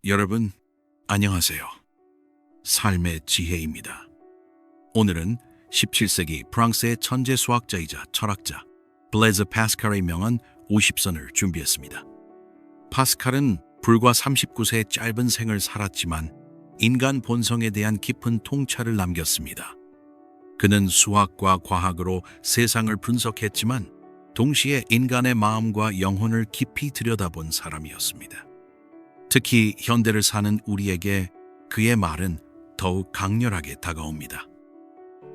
여러분, 안녕하세요. 삶의 지혜입니다. 오늘은 17세기 프랑스의 천재 수학자이자 철학자 블레즈 파스칼의 명언 50선을 준비했습니다. 파스칼은 불과 39세의 짧은 생을 살았지만 인간 본성에 대한 깊은 통찰을 남겼습니다. 그는 수학과 과학으로 세상을 분석했지만 동시에 인간의 마음과 영혼을 깊이 들여다본 사람이었습니다. 특히 현대를 사는 우리에게 그의 말은 더욱 강렬하게 다가옵니다.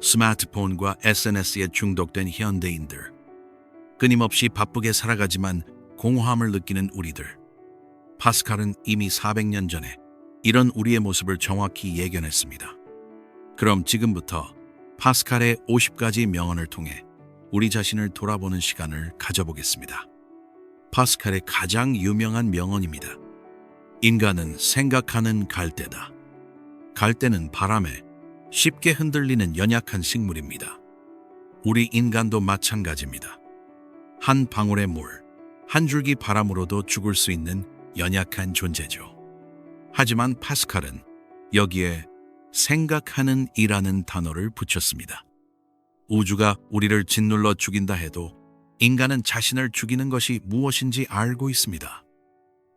스마트폰과 SNS에 중독된 현대인들, 끊임없이 바쁘게 살아가지만 공허함을 느끼는 우리들. 파스칼은 이미 400년 전에 이런 우리의 모습을 정확히 예견했습니다. 그럼 지금부터 파스칼의 50가지 명언을 통해 우리 자신을 돌아보는 시간을 가져보겠습니다. 파스칼의 가장 유명한 명언입니다. 인간은 생각하는 갈대다. 갈대는 바람에 쉽게 흔들리는 연약한 식물입니다. 우리 인간도 마찬가지입니다. 한 방울의 물, 한 줄기 바람으로도 죽을 수 있는 연약한 존재죠. 하지만 파스칼은 여기에 생각하는 이라는 단어를 붙였습니다. 우주가 우리를 짓눌러 죽인다 해도 인간은 자신을 죽이는 것이 무엇인지 알고 있습니다.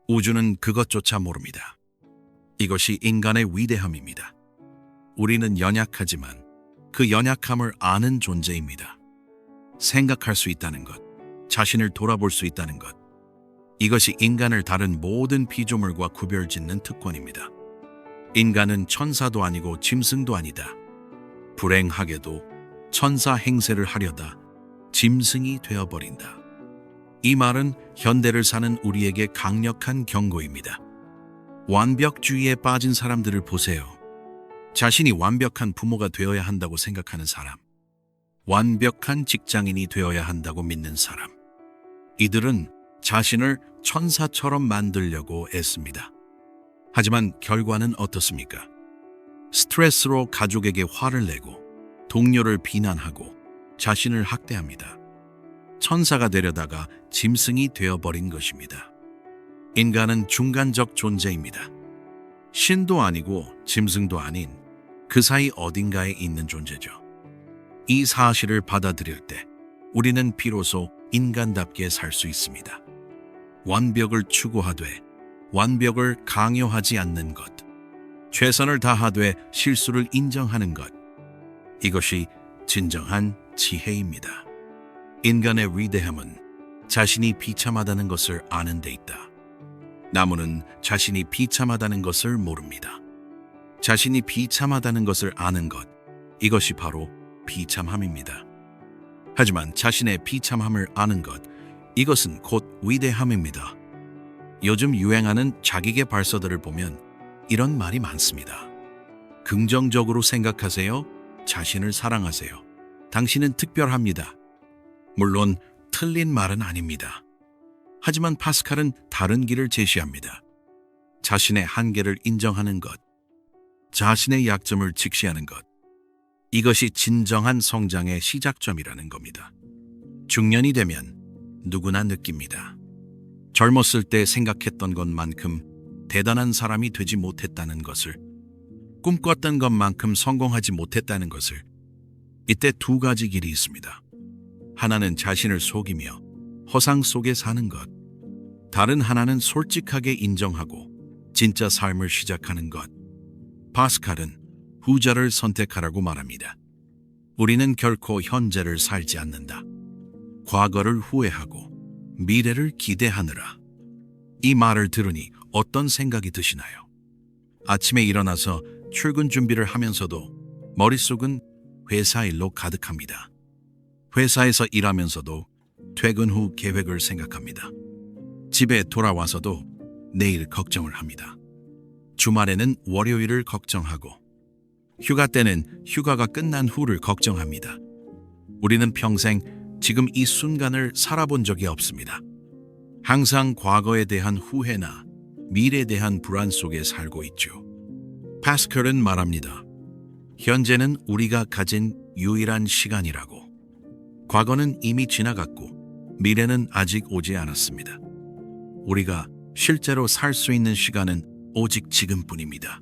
우주는 그것조차 모릅니다. 이것이 인간의 위대함입니다. 우리는 연약하지만 그 연약함을 아는 존재입니다. 생각할 수 있다는 것, 자신을 돌아볼 수 있다는 것, 이것이 인간을 다른 모든 피조물과 구별짓는 특권입니다. 인간은 천사도 아니고 짐승도 아니다. 불행하게도 천사 행세를 하려다 짐승이 되어버린다. 이 말은 현대를 사는 우리에게 강력한 경고입니다. 완벽주의에 빠진 사람들을 보세요. 자신이 완벽한 부모가 되어야 한다고 생각하는 사람, 완벽한 직장인이 되어야 한다고 믿는 사람. 이들은 자신을 천사처럼 만들려고 애씁니다. 하지만 결과는 어떻습니까? 스트레스로 가족에게 화를 내고 동료를 비난하고 자신을 학대합니다. 천사가 되려다가 짐승이 되어버린 것입니다. 인간은 중간적 존재입니다. 신도 아니고 짐승도 아닌 그 사이 어딘가에 있는 존재죠. 이 사실을 받아들일 때 우리는 비로소 인간답게 살 수 있습니다. 완벽을 추구하되 완벽을 강요하지 않는 것, 최선을 다하되 실수를 인정하는 것, 이것이 진정한 지혜입니다. 인간의 위대함은 자신이 비참하다는 것을 아는 데 있다. 나무는 자신이 비참하다는 것을 모릅니다. 자신이 비참하다는 것을 아는 것, 이것이 바로 비참함입니다. 하지만 자신의 비참함을 아는 것, 이것은 곧 위대함입니다. 요즘 유행하는 자기계발서들을 보면 이런 말이 많습니다. 긍정적으로 생각하세요. 자신을 사랑하세요. 당신은 특별합니다. 물론 틀린 말은 아닙니다. 하지만 파스칼은 다른 길을 제시합니다. 자신의 한계를 인정하는 것, 자신의 약점을 직시하는 것, 이것이 진정한 성장의 시작점이라는 겁니다. 중년이 되면 누구나 느낍니다. 젊었을 때 생각했던 것만큼 대단한 사람이 되지 못했다는 것을, 꿈꿨던 것만큼 성공하지 못했다는 것을. 이때 두 가지 길이 있습니다. 하나는 자신을 속이며 허상 속에 사는 것, 다른 하나는 솔직하게 인정하고 진짜 삶을 시작하는 것. 파스칼은 후자를 선택하라고 말합니다. 우리는 결코 현재를 살지 않는다. 과거를 후회하고 미래를 기대하느라. 이 말을 들으니 어떤 생각이 드시나요? 아침에 일어나서 출근 준비를 하면서도 머릿속은 회사 일로 가득합니다. 회사에서 일하면서도 퇴근 후 계획을 생각합니다. 집에 돌아와서도 내일 걱정을 합니다. 주말에는 월요일을 걱정하고 휴가 때는 휴가가 끝난 후를 걱정합니다. 우리는 평생 지금 이 순간을 살아본 적이 없습니다. 항상 과거에 대한 후회나 미래에 대한 불안 속에 살고 있죠. 파스칼은 말합니다. 현재는 우리가 가진 유일한 시간이라고. 과거는 이미 지나갔고 미래는 아직 오지 않았습니다. 우리가 실제로 살 수 있는 시간은 오직 지금뿐입니다.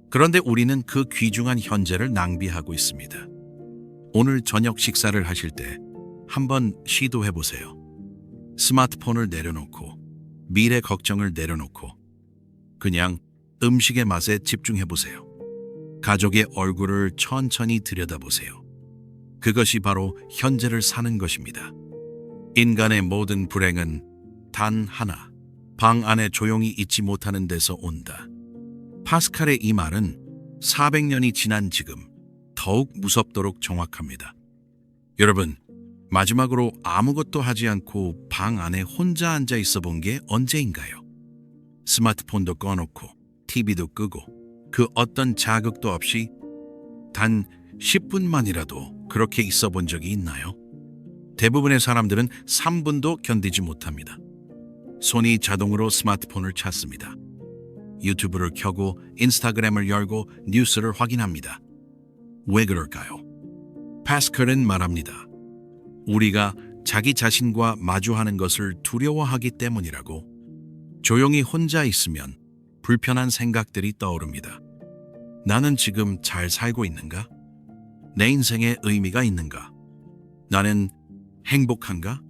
그런데 우리는 그 귀중한 현재를 낭비하고 있습니다. 오늘 저녁 식사를 하실 때 한번 시도해 보세요. 스마트폰을 내려놓고 미래 걱정을 내려놓고 그냥 음식의 맛에 집중해 보세요. 가족의 얼굴을 천천히 들여다보세요. 그것이 바로 현재를 사는 것입니다. 인간의 모든 불행은 단 하나, 방 안에 조용히 있지 못하는 데서 온다. 파스칼의 이 말은 400년이 지난 지금 더욱 무섭도록 정확합니다. 여러분, 마지막으로 아무것도 하지 않고 방 안에 혼자 앉아 있어 본 게 언제인가요? 스마트폰도 꺼놓고 TV도 끄고 그 어떤 자극도 없이 단 10분만이라도 그렇게 있어 본 적이 있나요? 대부분의 사람들은 3분도 견디지 못합니다. 손이 자동으로 스마트폰을 찾습니다. 유튜브를 켜고 인스타그램을 열고 뉴스를 확인합니다. 왜 그럴까요? 파스칼은 말합니다. 우리가 자기 자신과 마주하는 것을 두려워하기 때문이라고. 조용히 혼자 있으면 불편한 생각들이 떠오릅니다. 나는 지금 잘 살고 있는가? 내 인생에 의미가 있는가? 나는 행복한가?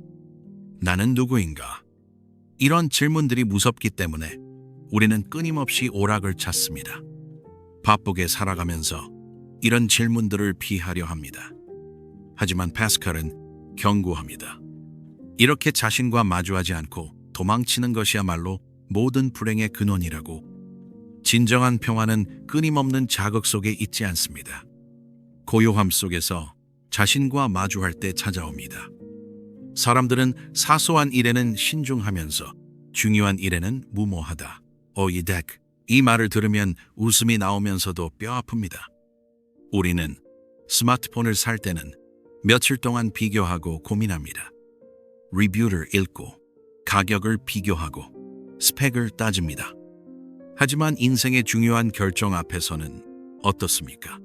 나는 누구인가? 이런 질문들이 무섭기 때문에 우리는 끊임없이 오락을 찾습니다. 바쁘게 살아가면서 이런 질문들을 피하려 합니다. 하지만 파스칼은 경고합니다. 이렇게 자신과 마주하지 않고 도망치는 것이야말로 모든 불행의 근원이라고. 진정한 평화는 끊임없는 자극 속에 있지 않습니다. 고요함 속에서 자신과 마주할 때 찾아옵니다. 사람들은 사소한 일에는 신중하면서 중요한 일에는 무모하다. 오이덱, 이 말을 들으면 웃음이 나오면서도 뼈 아픕니다. 우리는 스마트폰을 살 때는 며칠 동안 비교하고 고민합니다. 리뷰를 읽고 가격을 비교하고 스펙을 따집니다. 하지만 인생의 중요한 결정 앞에서는 어떻습니까?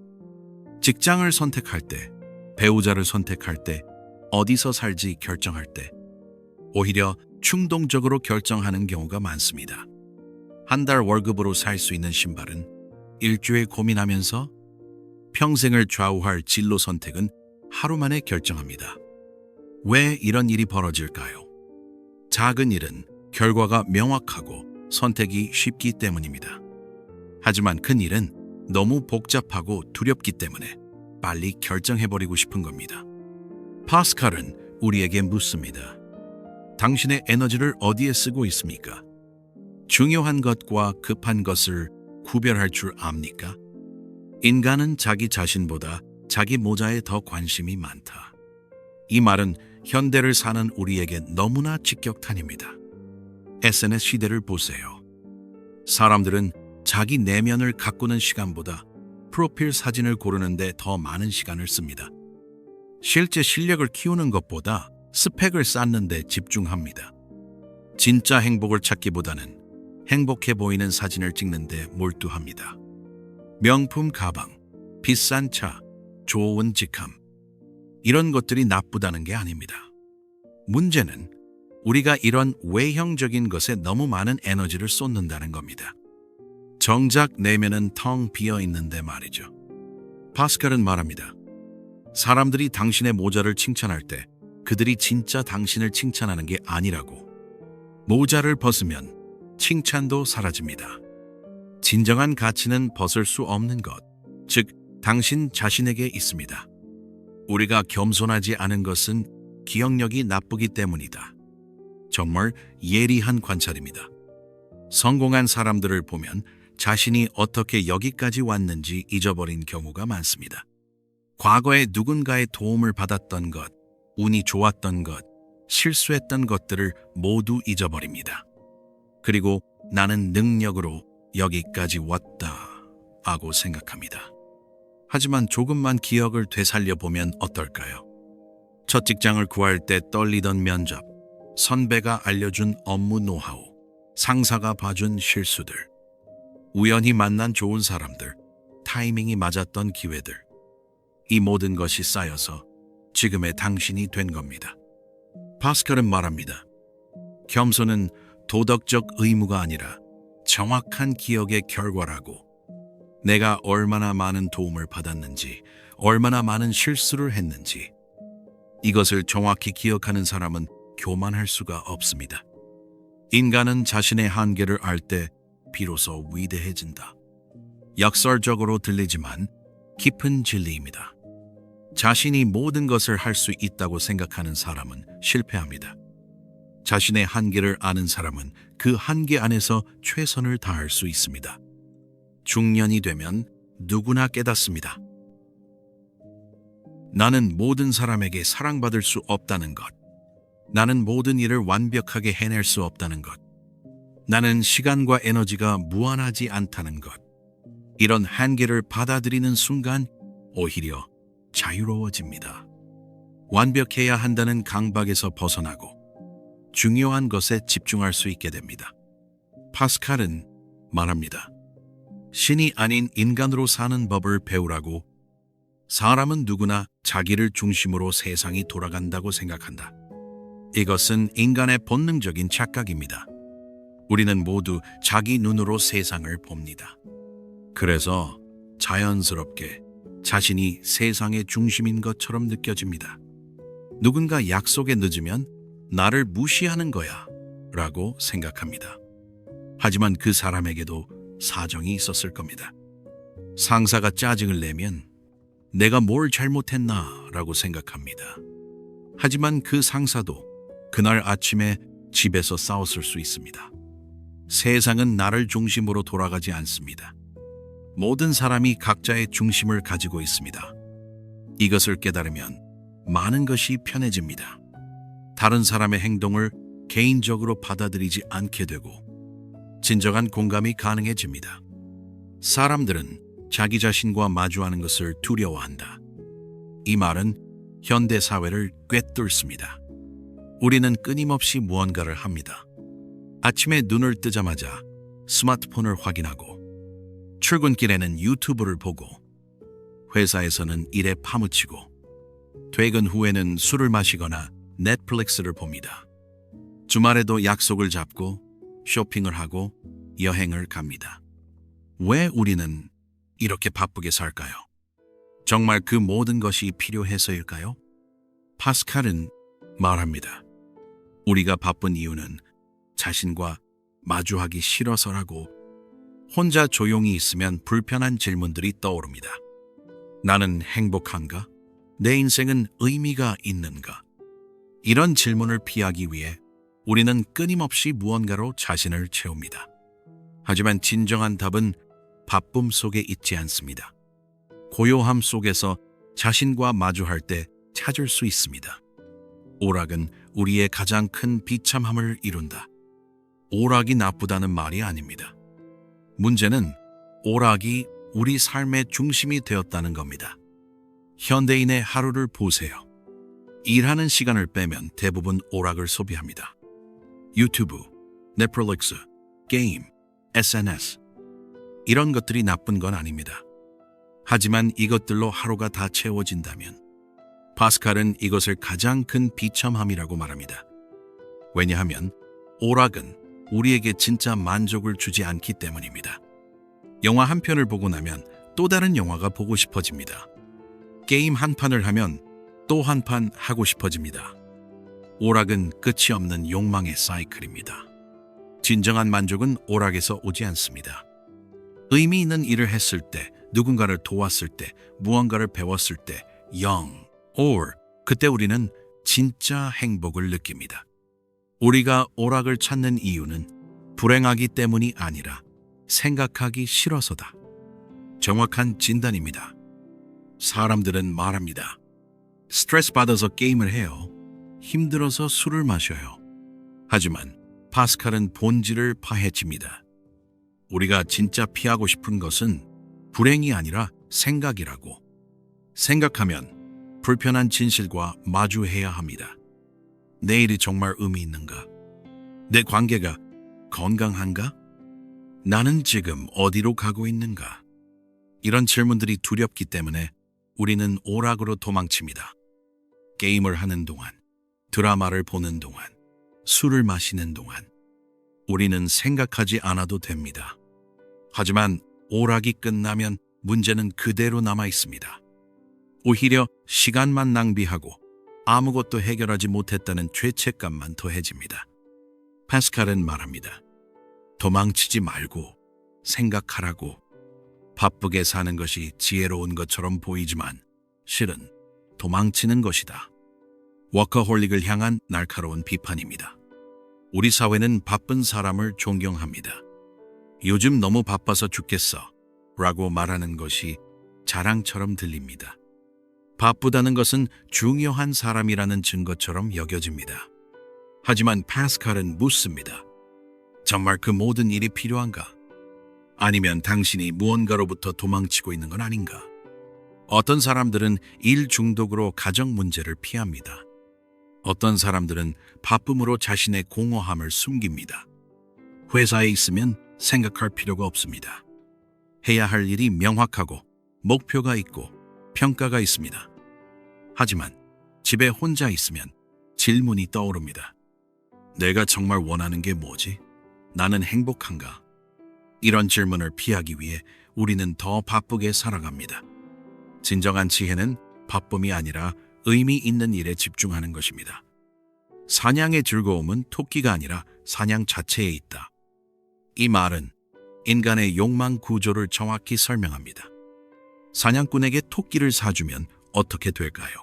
직장을 선택할 때, 배우자를 선택할 때, 어디서 살지 결정할 때 오히려 충동적으로 결정하는 경우가 많습니다. 한 달 월급으로 살 수 있는 신발은 일주일 고민하면서 평생을 좌우할 진로 선택은 하루 만에 결정합니다. 왜 이런 일이 벌어질까요? 작은 일은 결과가 명확하고 선택이 쉽기 때문입니다. 하지만 큰 일은 너무 복잡하고 두렵기 때문에 빨리 결정해버리고 싶은 겁니다. 파스칼은 우리에게 묻습니다. 당신의 에너지를 어디에 쓰고 있습니까? 중요한 것과 급한 것을 구별할 줄 압니까? 인간은 자기 자신보다 자기 모자에 더 관심이 많다. 이 말은 현대를 사는 우리에게 너무나 직격탄입니다. SNS 시대를 보세요. 사람들은 자기 내면을 가꾸는 시간보다 프로필 사진을 고르는데 더 많은 시간을 씁니다. 실제 실력을 키우는 것보다 스펙을 쌓는 데 집중합니다. 진짜 행복을 찾기보다는 행복해 보이는 사진을 찍는 데 몰두합니다. 명품 가방, 비싼 차, 좋은 직함, 이런 것들이 나쁘다는 게 아닙니다. 문제는 우리가 이런 외형적인 것에 너무 많은 에너지를 쏟는다는 겁니다. 정작 내면은 텅 비어 있는데 말이죠. 파스칼은 말합니다. 사람들이 당신의 모자를 칭찬할 때 그들이 진짜 당신을 칭찬하는 게 아니라고. 모자를 벗으면 칭찬도 사라집니다. 진정한 가치는 벗을 수 없는 것, 즉 당신 자신에게 있습니다. 우리가 겸손하지 않은 것은 기억력이 나쁘기 때문이다. 정말 예리한 관찰입니다. 성공한 사람들을 보면 자신이 어떻게 여기까지 왔는지 잊어버린 경우가 많습니다. 과거에 누군가의 도움을 받았던 것, 운이 좋았던 것, 실수했던 것들을 모두 잊어버립니다. 그리고 나는 능력으로 여기까지 왔다 하고 생각합니다. 하지만 조금만 기억을 되살려보면 어떨까요? 첫 직장을 구할 때 떨리던 면접, 선배가 알려준 업무 노하우, 상사가 봐준 실수들, 우연히 만난 좋은 사람들, 타이밍이 맞았던 기회들, 이 모든 것이 쌓여서 지금의 당신이 된 겁니다. 파스칼은 말합니다. 겸손은 도덕적 의무가 아니라 정확한 기억의 결과라고. 내가 얼마나 많은 도움을 받았는지, 얼마나 많은 실수를 했는지, 이것을 정확히 기억하는 사람은 교만할 수가 없습니다. 인간은 자신의 한계를 알 때 비로소 위대해진다. 역설적으로 들리지만 깊은 진리입니다. 자신이 모든 것을 할 수 있다고 생각하는 사람은 실패합니다. 자신의 한계를 아는 사람은 그 한계 안에서 최선을 다할 수 있습니다. 중년이 되면 누구나 깨닫습니다. 나는 모든 사람에게 사랑받을 수 없다는 것. 나는 모든 일을 완벽하게 해낼 수 없다는 것. 나는 시간과 에너지가 무한하지 않다는 것. 이런 한계를 받아들이는 순간 오히려 자유로워집니다. 완벽해야 한다는 강박에서 벗어나고 중요한 것에 집중할 수 있게 됩니다. 파스칼은 말합니다. 신이 아닌 인간으로 사는 법을 배우라고. 사람은 누구나 자기를 중심으로 세상이 돌아간다고 생각한다. 이것은 인간의 본능적인 착각입니다. 우리는 모두 자기 눈으로 세상을 봅니다. 그래서 자연스럽게 자신이 세상의 중심인 것처럼 느껴집니다. 누군가 약속에 늦으면 나를 무시하는 거야 라고 생각합니다. 하지만 그 사람에게도 사정이 있었을 겁니다. 상사가 짜증을 내면 내가 뭘 잘못했나 라고 생각합니다. 하지만 그 상사도 그날 아침에 집에서 싸웠을 수 있습니다. 세상은 나를 중심으로 돌아가지 않습니다. 모든 사람이 각자의 중심을 가지고 있습니다. 이것을 깨달으면 많은 것이 편해집니다. 다른 사람의 행동을 개인적으로 받아들이지 않게 되고 진정한 공감이 가능해집니다. 사람들은 자기 자신과 마주하는 것을 두려워한다. 이 말은 현대 사회를 꿰뚫습니다. 우리는 끊임없이 무언가를 합니다. 아침에 눈을 뜨자마자 스마트폰을 확인하고 출근길에는 유튜브를 보고 회사에서는 일에 파묻히고 퇴근 후에는 술을 마시거나 넷플릭스를 봅니다. 주말에도 약속을 잡고 쇼핑을 하고 여행을 갑니다. 왜 우리는 이렇게 바쁘게 살까요? 정말 그 모든 것이 필요해서일까요? 파스칼은 말합니다. 우리가 바쁜 이유는 자신과 마주하기 싫어서라고. 혼자 조용히 있으면 불편한 질문들이 떠오릅니다. 나는 행복한가? 내 인생은 의미가 있는가? 이런 질문을 피하기 위해 우리는 끊임없이 무언가로 자신을 채웁니다. 하지만 진정한 답은 바쁨 속에 있지 않습니다. 고요함 속에서 자신과 마주할 때 찾을 수 있습니다. 오락은 우리의 가장 큰 비참함을 이룬다. 오락이 나쁘다는 말이 아닙니다. 문제는 오락이 우리 삶의 중심이 되었다는 겁니다. 현대인의 하루를 보세요. 일하는 시간을 빼면 대부분 오락을 소비합니다. 유튜브, 넷플릭스, 게임, SNS. 이런 것들이 나쁜 건 아닙니다. 하지만 이것들로 하루가 다 채워진다면 파스칼은 이것을 가장 큰 비참함이라고 말합니다. 왜냐하면 오락은 우리에게 진짜 만족을 주지 않기 때문입니다. 영화 한 편을 보고 나면 또 다른 영화가 보고 싶어집니다. 게임 한 판을 하면 또 한 판 하고 싶어집니다. 오락은 끝이 없는 욕망의 사이클입니다. 진정한 만족은 오락에서 오지 않습니다. 의미 있는 일을 했을 때, 누군가를 도왔을 때, 무언가를 배웠을 때, 그때 우리는 진짜 행복을 느낍니다. 우리가 오락을 찾는 이유는 불행하기 때문이 아니라 생각하기 싫어서다. 정확한 진단입니다. 사람들은 말합니다. 스트레스 받아서 게임을 해요. 힘들어서 술을 마셔요. 하지만 파스칼은 본질을 파헤칩니다. 우리가 진짜 피하고 싶은 것은 불행이 아니라 생각이라고. 생각하면 불편한 진실과 마주해야 합니다. 내일이 정말 의미 있는가? 내 관계가 건강한가? 나는 지금 어디로 가고 있는가? 이런 질문들이 두렵기 때문에 우리는 오락으로 도망칩니다. 게임을 하는 동안, 드라마를 보는 동안, 술을 마시는 동안. 우리는 생각하지 않아도 됩니다. 하지만 오락이 끝나면 문제는 그대로 남아 있습니다. 오히려 시간만 낭비하고 아무것도 해결하지 못했다는 죄책감만 더해집니다. 파스칼은 말합니다. 도망치지 말고 생각하라고. 바쁘게 사는 것이 지혜로운 것처럼 보이지만 실은 도망치는 것이다. 워커홀릭을 향한 날카로운 비판입니다. 우리 사회는 바쁜 사람을 존경합니다. 요즘 너무 바빠서 죽겠어 라고 말하는 것이 자랑처럼 들립니다. 바쁘다는 것은 중요한 사람이라는 증거처럼 여겨집니다. 하지만 파스칼은 묻습니다. 정말 그 모든 일이 필요한가? 아니면 당신이 무언가로부터 도망치고 있는 건 아닌가? 어떤 사람들은 일 중독으로 가정 문제를 피합니다. 어떤 사람들은 바쁨으로 자신의 공허함을 숨깁니다. 회사에 있으면 생각할 필요가 없습니다. 해야 할 일이 명확하고 목표가 있고 평가가 있습니다. 하지만 집에 혼자 있으면 질문이 떠오릅니다. 내가 정말 원하는 게 뭐지? 나는 행복한가? 이런 질문을 피하기 위해 우리는 더 바쁘게 살아갑니다. 진정한 지혜는 바쁨이 아니라 의미 있는 일에 집중하는 것입니다. 사냥의 즐거움은 토끼가 아니라 사냥 자체에 있다. 이 말은 인간의 욕망 구조를 정확히 설명합니다. 사냥꾼에게 토끼를 사주면 어떻게 될까요?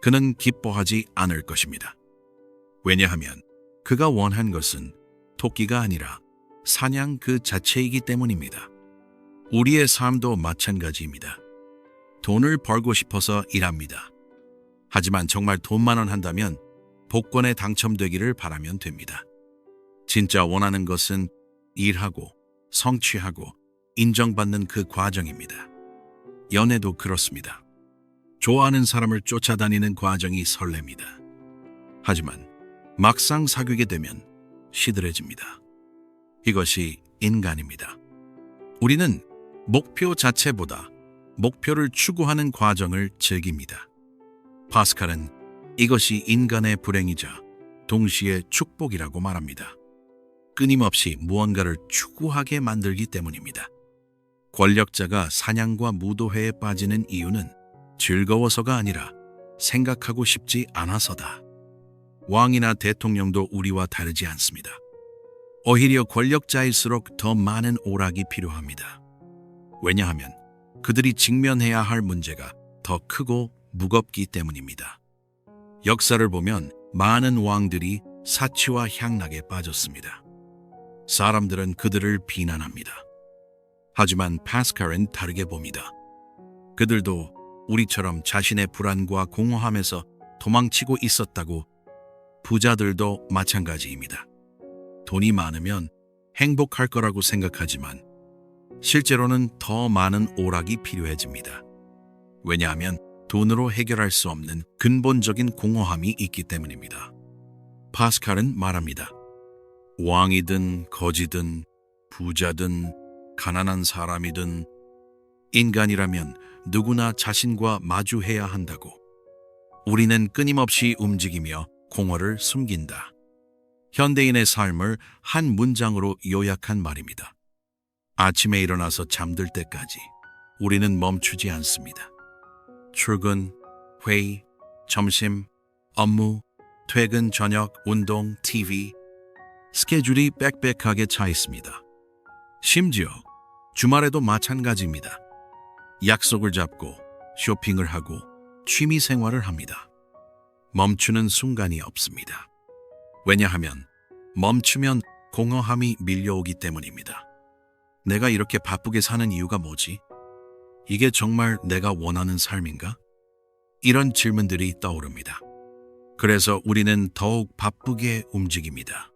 그는 기뻐하지 않을 것입니다. 왜냐하면 그가 원한 것은 토끼가 아니라 사냥 그 자체이기 때문입니다. 우리의 삶도 마찬가지입니다. 돈을 벌고 싶어서 일합니다. 하지만 정말 돈만 원 한다면 복권에 당첨되기를 바라면 됩니다. 진짜 원하는 것은 일하고 성취하고 인정받는 그 과정입니다. 연애도 그렇습니다. 좋아하는 사람을 쫓아다니는 과정이 설렙니다. 하지만 막상 사귀게 되면 시들해집니다. 이것이 인간입니다. 우리는 목표 자체보다 목표를 추구하는 과정을 즐깁니다. 파스칼은 이것이 인간의 불행이자 동시에 축복이라고 말합니다. 끊임없이 무언가를 추구하게 만들기 때문입니다. 권력자가 사냥과 무도회에 빠지는 이유는 즐거워서가 아니라 생각하고 싶지 않아서다. 왕이나 대통령도 우리와 다르지 않습니다. 오히려 권력자일수록 더 많은 오락이 필요합니다. 왜냐하면 그들이 직면해야 할 문제가 더 크고 무겁기 때문입니다. 역사를 보면 많은 왕들이 사치와 향락에 빠졌습니다. 사람들은 그들을 비난합니다. 하지만 파스칼은 다르게 봅니다. 그들도 우리처럼 자신의 불안과 공허함에서 도망치고 있었다고. 부자들도 마찬가지입니다. 돈이 많으면 행복할 거라고 생각하지만 실제로는 더 많은 오락이 필요해집니다. 왜냐하면 돈으로 해결할 수 없는 근본적인 공허함이 있기 때문입니다. 파스칼은 말합니다. 왕이든 거지든 부자든 가난한 사람이든 인간이라면 누구나 자신과 마주해야 한다고. 우리는 끊임없이 움직이며 공허를 숨긴다. 현대인의 삶을 한 문장으로 요약한 말입니다. 아침에 일어나서 잠들 때까지 우리는 멈추지 않습니다. 출근, 회의, 점심, 업무, 퇴근, 저녁, 운동, TV, 스케줄이 빽빽하게 차 있습니다. 심지어 주말에도 마찬가지입니다. 약속을 잡고 쇼핑을 하고 취미 생활을 합니다. 멈추는 순간이 없습니다. 왜냐하면 멈추면 공허함이 밀려오기 때문입니다. 내가 이렇게 바쁘게 사는 이유가 뭐지? 이게 정말 내가 원하는 삶인가? 이런 질문들이 떠오릅니다. 그래서 우리는 더욱 바쁘게 움직입니다.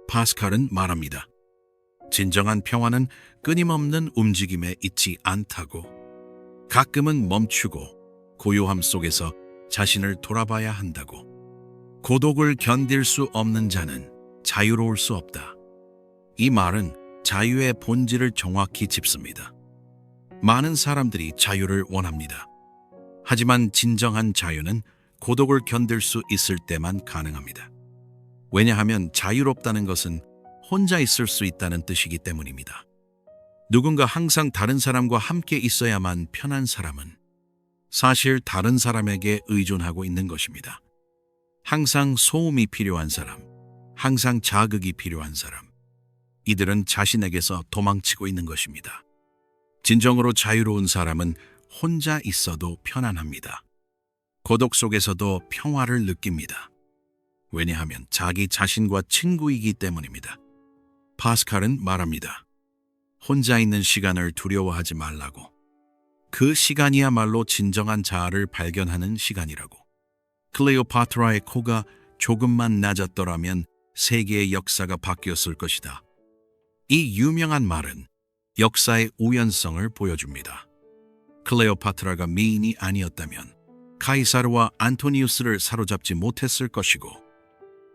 파스칼은 말합니다. 진정한 평화는 끊임없는 움직임에 있지 않다고. 가끔은 멈추고 고요함 속에서 자신을 돌아봐야 한다고. 고독을 견딜 수 없는 자는 자유로울 수 없다. 이 말은 자유의 본질을 정확히 짚습니다. 많은 사람들이 자유를 원합니다. 하지만 진정한 자유는 고독을 견딜 수 있을 때만 가능합니다. 왜냐하면 자유롭다는 것은 혼자 있을 수 있다는 뜻이기 때문입니다. 누군가 항상 다른 사람과 함께 있어야만 편한 사람은 사실 다른 사람에게 의존하고 있는 것입니다. 항상 소음이 필요한 사람, 항상 자극이 필요한 사람, 이들은 자신에게서 도망치고 있는 것입니다. 진정으로 자유로운 사람은 혼자 있어도 편안합니다. 고독 속에서도 평화를 느낍니다. 왜냐하면 자기 자신과 친구이기 때문입니다. 파스칼은 말합니다. 혼자 있는 시간을 두려워하지 말라고. 그 시간이야말로 진정한 자아를 발견하는 시간이라고. 클레오파트라의 코가 조금만 낮았더라면 세계의 역사가 바뀌었을 것이다. 이 유명한 말은 역사의 우연성을 보여줍니다. 클레오파트라가 미인이 아니었다면 카이사르와 안토니우스를 사로잡지 못했을 것이고,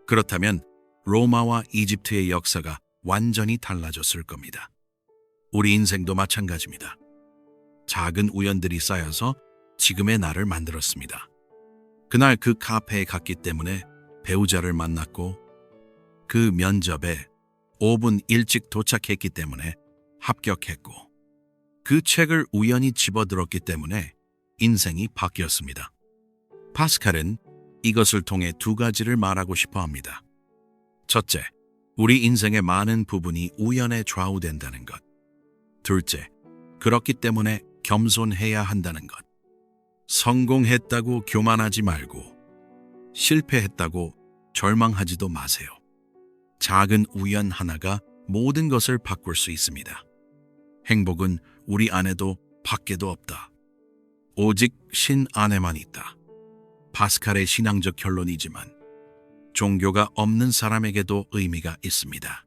그렇다면 로마와 이집트의 역사가 완전히 달라졌을 겁니다. 우리 인생도 마찬가지입니다. 작은 우연들이 쌓여서 지금의 나를 만들었습니다. 그날 그 카페에 갔기 때문에 배우자를 만났고, 그 면접에 5분 일찍 도착했기 때문에 합격했고, 그 책을 우연히 집어들었기 때문에 인생이 바뀌었습니다. 파스칼은 이것을 통해 두 가지를 말하고 싶어 합니다. 첫째, 우리 인생의 많은 부분이 우연에 좌우된다는 것. 둘째, 그렇기 때문에 겸손해야 한다는 것. 성공했다고 교만하지 말고, 실패했다고 절망하지도 마세요. 작은 우연 하나가 모든 것을 바꿀 수 있습니다. 행복은 우리 안에도 밖에도 없다. 오직 신 안에만 있다. 파스칼의 신앙적 결론이지만 종교가 없는 사람에게도 의미가 있습니다.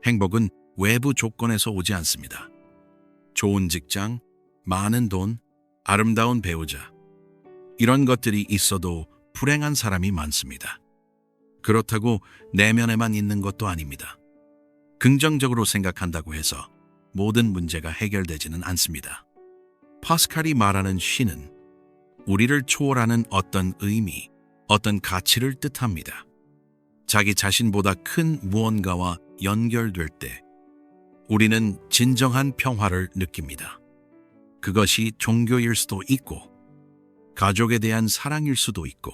행복은 외부 조건에서 오지 않습니다. 좋은 직장, 많은 돈, 아름다운 배우자, 이런 것들이 있어도 불행한 사람이 많습니다. 그렇다고 내면에만 있는 것도 아닙니다. 긍정적으로 생각한다고 해서 모든 문제가 해결되지는 않습니다. 파스칼이 말하는 신은 우리를 초월하는 어떤 의미, 어떤 가치를 뜻합니다. 자기 자신보다 큰 무언가와 연결될 때 우리는 진정한 평화를 느낍니다. 그것이 종교일 수도 있고, 가족에 대한 사랑일 수도 있고,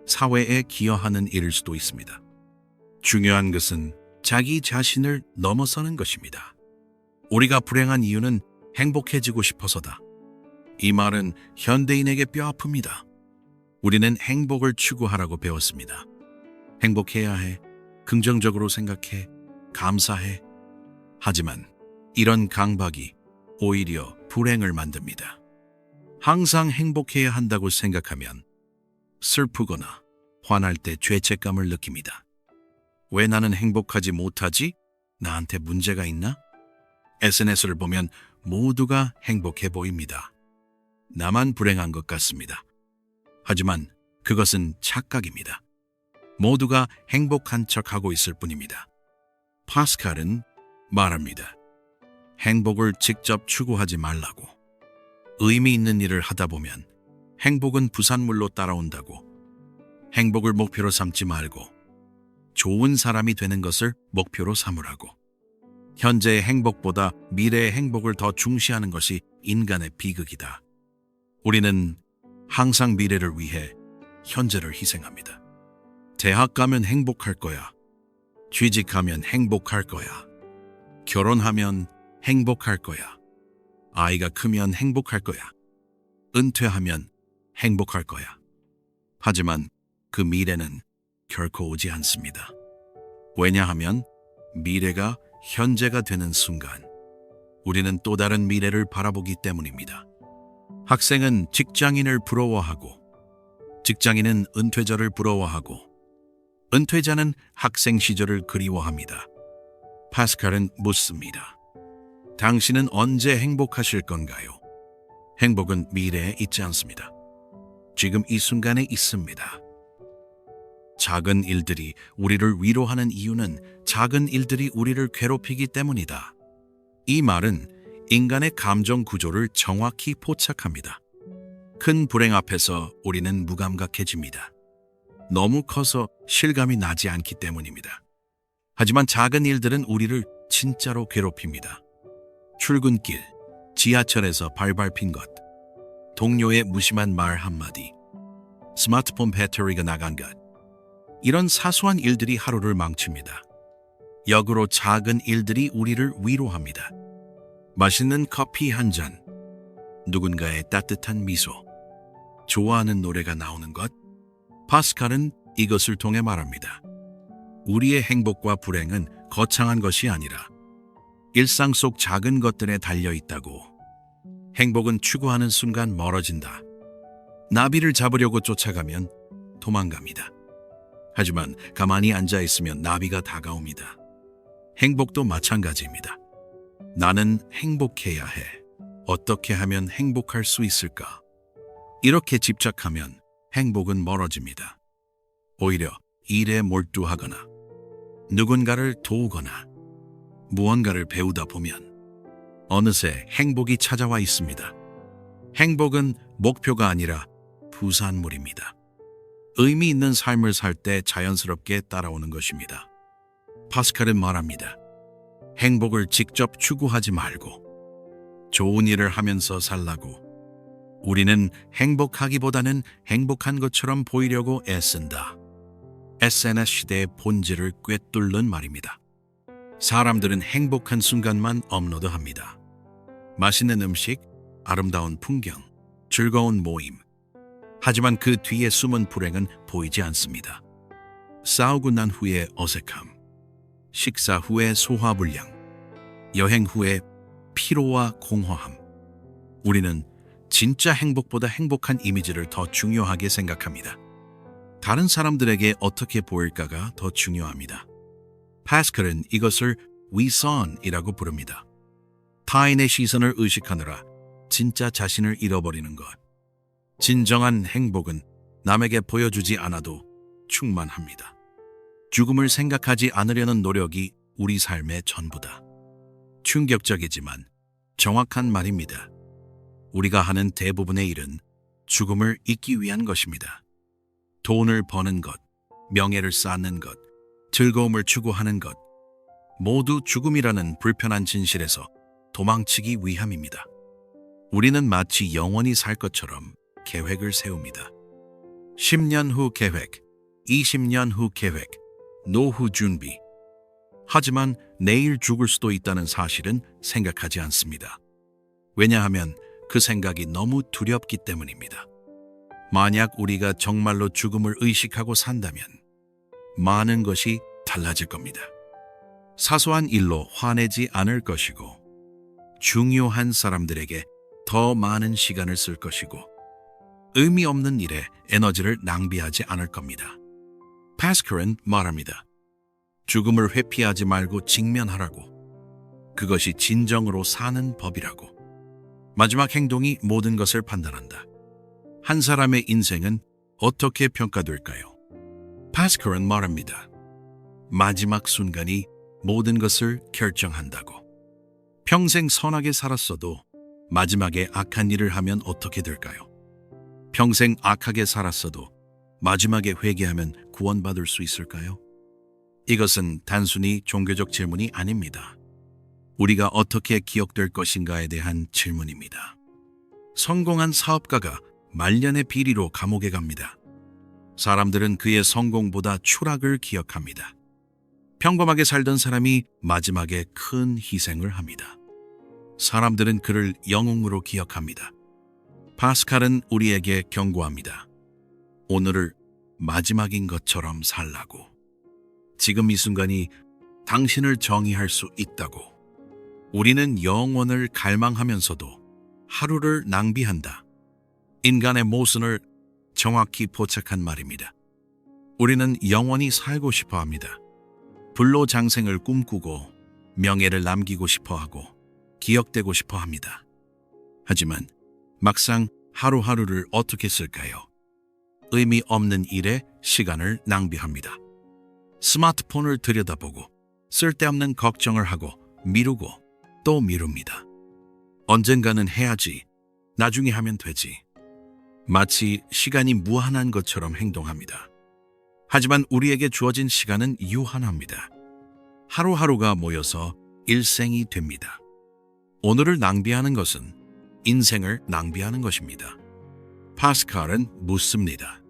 사회에 기여하는 일일 수도 있습니다. 중요한 것은 자기 자신을 넘어서는 것입니다. 우리가 불행한 이유는 행복해지고 싶어서다. 이 말은 현대인에게 뼈아픕니다. 우리는 행복을 추구하라고 배웠습니다. 행복해야 해, 긍정적으로 생각해, 감사해. 하지만 이런 강박이 오히려 불행을 만듭니다. 항상 행복해야 한다고 생각하면 슬프거나 화날 때 죄책감을 느낍니다. 왜 나는 행복하지 못하지? 나한테 문제가 있나? SNS를 보면 모두가 행복해 보입니다. 나만 불행한 것 같습니다. 하지만 그것은 착각입니다. 모두가 행복한 척하고 있을 뿐입니다. 파스칼은 말합니다. 행복을 직접 추구하지 말라고. 의미 있는 일을 하다 보면 행복은 부산물로 따라온다고. 행복을 목표로 삼지 말고 좋은 사람이 되는 것을 목표로 삼으라고. 현재의 행복보다 미래의 행복을 더 중시하는 것이 인간의 비극이다. 우리는 항상 미래를 위해 현재를 희생합니다. 대학 가면 행복할 거야. 취직하면 행복할 거야. 결혼하면 행복할 거야. 아이가 크면 행복할 거야. 은퇴하면 행복할 거야. 하지만 그 미래는 결코 오지 않습니다. 왜냐하면 미래가 현재가 되는 순간 우리는 또 다른 미래를 바라보기 때문입니다. 학생은 직장인을 부러워하고, 직장인은 은퇴자를 부러워하고, 은퇴자는 학생 시절을 그리워합니다. 파스칼은 묻습니다. 당신은 언제 행복하실 건가요? 행복은 미래에 있지 않습니다. 지금 이 순간에 있습니다. 작은 일들이 우리를 위로하는 이유는 작은 일들이 우리를 괴롭히기 때문이다. 이 말은 인간의 감정 구조를 정확히 포착합니다. 큰 불행 앞에서 우리는 무감각해집니다. 너무 커서 실감이 나지 않기 때문입니다. 하지만 작은 일들은 우리를 진짜로 괴롭힙니다. 출근길, 지하철에서 발밟힌 것, 동료의 무심한 말 한마디, 스마트폰 배터리가 나간 것. 이런 사소한 일들이 하루를 망칩니다. 역으로 작은 일들이 우리를 위로합니다. 맛있는 커피 한 잔, 누군가의 따뜻한 미소, 좋아하는 노래가 나오는 것. 파스칼은 이것을 통해 말합니다. 우리의 행복과 불행은 거창한 것이 아니라 일상 속 작은 것들에 달려 있다고. 행복은 추구하는 순간 멀어진다. 나비를 잡으려고 쫓아가면 도망갑니다. 하지만 가만히 앉아 있으면 나비가 다가옵니다. 행복도 마찬가지입니다. 나는 행복해야 해. 어떻게 하면 행복할 수 있을까? 이렇게 집착하면 행복은 멀어집니다. 오히려 일에 몰두하거나 누군가를 도우거나 무언가를 배우다 보면 어느새 행복이 찾아와 있습니다. 행복은 목표가 아니라 부산물입니다. 의미 있는 삶을 살 때 자연스럽게 따라오는 것입니다. 파스칼은 말합니다. 행복을 직접 추구하지 말고 좋은 일을 하면서 살라고. 우리는 행복하기보다는 행복한 것처럼 보이려고 애쓴다. SNS 시대의 본질을 꿰뚫는 말입니다. 사람들은 행복한 순간만 업로드합니다. 맛있는 음식, 아름다운 풍경, 즐거운 모임. 하지만 그 뒤에 숨은 불행은 보이지 않습니다. 싸우고 난 후의 어색함, 식사 후의 소화불량, 여행 후의 피로와 공허함. 우리는 진짜 행복보다 행복한 이미지를 더 중요하게 생각합니다. 다른 사람들에게 어떻게 보일까가 더 중요합니다. 파스칼은 이것을 위선이라고 부릅니다. 타인의 시선을 의식하느라 진짜 자신을 잃어버리는 것. 진정한 행복은 남에게 보여주지 않아도 충만합니다. 죽음을 생각하지 않으려는 노력이 우리 삶의 전부다. 충격적이지만 정확한 말입니다. 우리가 하는 대부분의 일은 죽음을 잊기 위한 것입니다. 돈을 버는 것, 명예를 쌓는 것, 즐거움을 추구하는 것, 모두 죽음이라는 불편한 진실에서 도망치기 위함입니다. 우리는 마치 영원히 살 것처럼 계획을 세웁니다. 10년 후 계획, 20년 후 계획, 노후 준비. 하지만 내일 죽을 수도 있다는 사실은 생각하지 않습니다. 왜냐하면 그 생각이 너무 두렵기 때문입니다. 만약 우리가 정말로 죽음을 의식하고 산다면 많은 것이 달라질 겁니다. 사소한 일로 화내지 않을 것이고, 중요한 사람들에게 더 많은 시간을 쓸 것이고, 의미 없는 일에 에너지를 낭비하지 않을 겁니다. 파스칼은 말합니다. 죽음을 회피하지 말고 직면하라고. 그것이 진정으로 사는 법이라고. 마지막 행동이 모든 것을 판단한다. 한 사람의 인생은 어떻게 평가될까요? 파스칼은 말합니다. 마지막 순간이 모든 것을 결정한다고. 평생 선하게 살았어도 마지막에 악한 일을 하면 어떻게 될까요? 평생 악하게 살았어도 마지막에 회개하면 구원받을 수 있을까요? 이것은 단순히 종교적 질문이 아닙니다. 우리가 어떻게 기억될 것인가에 대한 질문입니다. 성공한 사업가가 말년의 비리로 감옥에 갑니다. 사람들은 그의 성공보다 추락을 기억합니다. 평범하게 살던 사람이 마지막에 큰 희생을 합니다. 사람들은 그를 영웅으로 기억합니다. 파스칼은 우리에게 경고합니다. 오늘을 마지막인 것처럼 살라고. 지금 이 순간이 당신을 정의할 수 있다고. 우리는 영원을 갈망하면서도 하루를 낭비한다. 인간의 모순을 정확히 포착한 말입니다. 우리는 영원히 살고 싶어 합니다. 불로장생을 꿈꾸고 명예를 남기고 싶어 하고 기억되고 싶어 합니다. 하지만 막상 하루하루를 어떻게 쓸까요? 의미 없는 일에 시간을 낭비합니다. 스마트폰을 들여다보고 쓸데없는 걱정을 하고 미루고 또 미룹니다. 언젠가는 해야지, 나중에 하면 되지. 마치 시간이 무한한 것처럼 행동합니다. 하지만 우리에게 주어진 시간은 유한합니다. 하루하루가 모여서 일생이 됩니다. 오늘을 낭비하는 것은 인생을 낭비하는 것입니다. 파스칼은 묻습니다.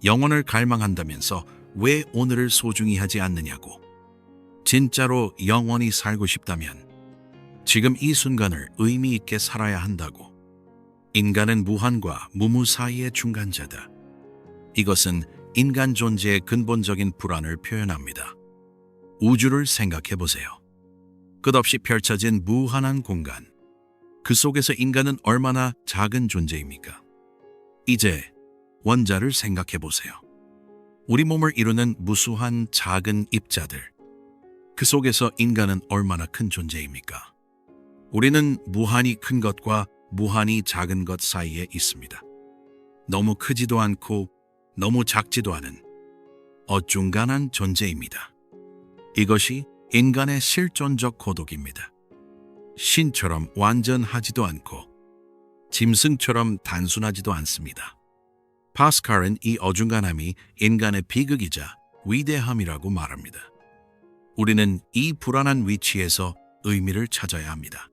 영원을 갈망한다면서 왜 오늘을 소중히 하지 않느냐고. 진짜로 영원히 살고 싶다면 지금 이 순간을 의미 있게 살아야 한다고. 인간은 무한과 무무 사이의 중간자다. 이것은 인간 존재의 근본적인 불안을 표현합니다. 우주를 생각해 보세요. 끝없이 펼쳐진 무한한 공간. 그 속에서 인간은 얼마나 작은 존재입니까? 이제 원자를 생각해 보세요. 우리 몸을 이루는 무수한 작은 입자들. 그 속에서 인간은 얼마나 큰 존재입니까? 우리는 무한히 큰 것과 무한히 작은 것 사이에 있습니다. 너무 크지도 않고 너무 작지도 않은 어중간한 존재입니다. 이것이 인간의 실존적 고독입니다. 신처럼 완전하지도 않고 짐승처럼 단순하지도 않습니다. 파스칼은 이 어중간함이 인간의 비극이자 위대함이라고 말합니다. 우리는 이 불안한 위치에서 의미를 찾아야 합니다.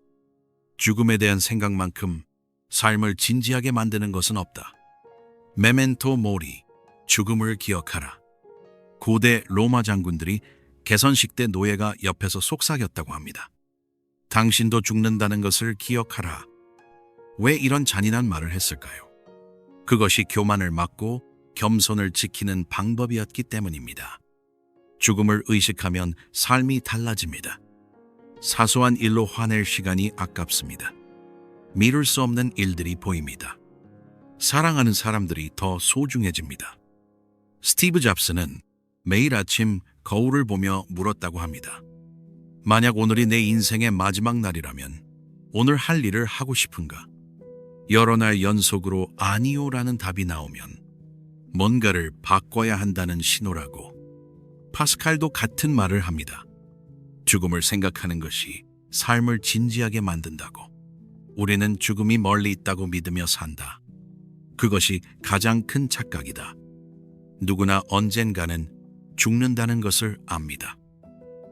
죽음에 대한 생각만큼 삶을 진지하게 만드는 것은 없다. 메멘토 모리, 죽음을 기억하라. 고대 로마 장군들이 개선식 때 노예가 옆에서 속삭였다고 합니다. 당신도 죽는다는 것을 기억하라. 왜 이런 잔인한 말을 했을까요? 그것이 교만을 막고 겸손을 지키는 방법이었기 때문입니다. 죽음을 의식하면 삶이 달라집니다. 사소한 일로 화낼 시간이 아깝습니다. 미룰 수 없는 일들이 보입니다. 사랑하는 사람들이 더 소중해집니다. 스티브 잡스는 매일 아침 거울을 보며 물었다고 합니다. 만약 오늘이 내 인생의 마지막 날이라면 오늘 할 일을 하고 싶은가? 여러 날 연속으로 아니요라는 답이 나오면 뭔가를 바꿔야 한다는 신호라고. 파스칼도 같은 말을 합니다. 죽음을 생각하는 것이 삶을 진지하게 만든다고. 우리는 죽음이 멀리 있다고 믿으며 산다. 그것이 가장 큰 착각이다. 누구나 언젠가는 죽는다는 것을 압니다.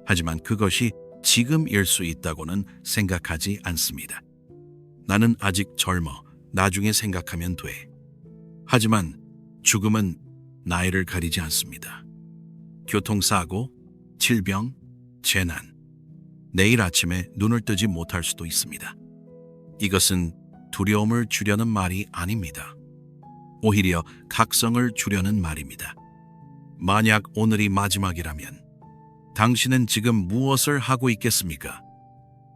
하지만 그것이 지금일 수 있다고는 생각하지 않습니다. 나는 아직 젊어. 나중에 생각하면 돼. 하지만 죽음은 나이를 가리지 않습니다. 교통사고, 질병, 재난, 내일 아침에 눈을 뜨지 못할 수도 있습니다. 이것은 두려움을 주려는 말이 아닙니다. 오히려 각성을 주려는 말입니다. 만약 오늘이 마지막이라면 당신은 지금 무엇을 하고 있겠습니까?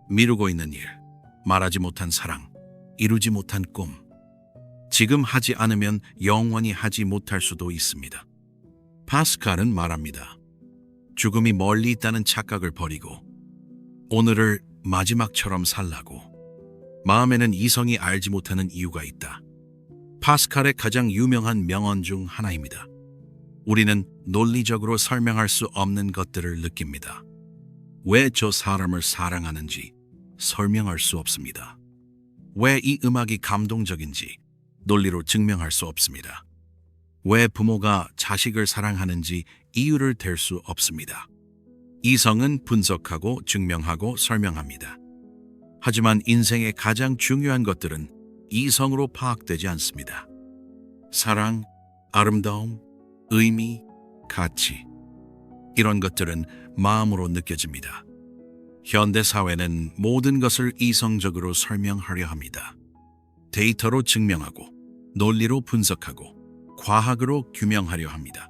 미루고 있는 일, 말하지 못한 사랑, 이루지 못한 꿈. 지금 하지 않으면 영원히 하지 못할 수도 있습니다. 파스칼은 말합니다. 죽음이 멀리 있다는 착각을 버리고 오늘을 마지막처럼 살라고. 마음에는 이성이 알지 못하는 이유가 있다. 파스칼의 가장 유명한 명언 중 하나입니다. 우리는 논리적으로 설명할 수 없는 것들을 느낍니다. 왜 저 사람을 사랑하는지 설명할 수 없습니다. 왜 이 음악이 감동적인지 논리로 증명할 수 없습니다. 왜 부모가 자식을 사랑하는지 이유를 댈 수 없습니다. 이성은 분석하고 증명하고 설명합니다. 하지만 인생의 가장 중요한 것들은 이성으로 파악되지 않습니다. 사랑, 아름다움, 의미, 가치. 이런 것들은 마음으로 느껴집니다. 현대 사회는 모든 것을 이성적으로 설명하려 합니다. 데이터로 증명하고, 논리로 분석하고, 과학으로 규명하려 합니다.